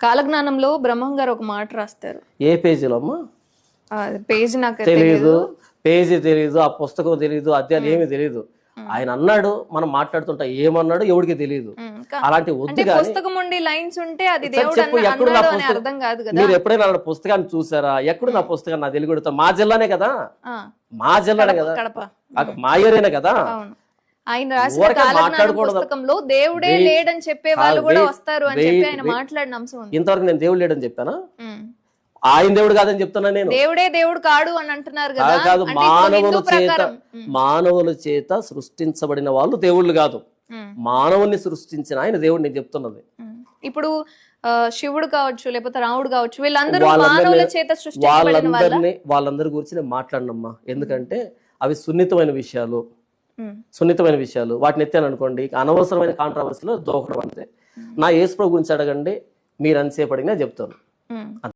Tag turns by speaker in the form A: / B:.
A: కాలజ్ఞానంలో బ్రహ్మం గారు ఒక మాట రాస్తారు.
B: ఏ పేజీలో అమ్మా?
A: పేజ్ నాకు
B: తెలీదు, పేజీ తెలీదు, ఆ పుస్తకం తెలీదు, అధ్యాయాలు ఏమీ తెలీదు. ఆయన అన్నాడు, మనం మాట్లాడుతుంటా ఏమన్నాడు ఎవరికి తెలియదు. అలాంటి వద్దు.
A: పుస్తకం ఉండి లైన్స్ ఉంటే అది దేవుడు
B: చెప్పు, ఎక్కడ నా
A: అన్నాడు అని
B: పుస్తకం?
A: అర్థం కాదు కదా.
B: మీరు ఎప్పుడైనా నా పుస్తకాన్ని చూసారా? ఎక్కడ నా పుస్తకం? నా తెలుగుడితో మా జిల్లానే కదా, మా జిల్లానే కదా,
A: కడప
B: మా ఏరియానే కదా.
A: అవును. ఆయన రాసిన కాలజ్ఞానం పుస్తకంలో దేవుడే లేడని చెప్పే వాళ్ళు కూడా వస్తారు అని చెప్పి ఆయన మాట్లాడిన అంశం ఉంది.
B: ఇంతవరకు నేను దేవుడు లేడని చెప్పానా? ఆయన దేవుడు కాదని చెప్తున్నా నేను.
A: దేవుడే దేవుడు కాడు అని అంటున్నారు కదా.
B: కాదు, మానవుల చేత సృష్టించబడిన వాళ్ళు దేవుళ్ళు కాదు, మానవుని సృష్టించిన ఆయన దేవుడు నేను చెప్తున్నది.
A: ఇప్పుడు శివుడు కావచ్చు, లేకపోతే రాముడు కావచ్చు, వీళ్ళందరూ మానవుల చేత సృష్టించబడిన
B: వాళ్ళందరి గురించి నేను మాట్లాడనమ్మా. ఎందుకంటే అవి సున్నితమైన విషయాలు, వాటిని ఎత్తాను అనుకోండి, అనవసరమైన కాంట్రవర్సీలో దోకడం అంతే. నా యేసు ప్రభు గురించి అడగండి, మీరు అంతసేపు అడిగినా చెప్తాను.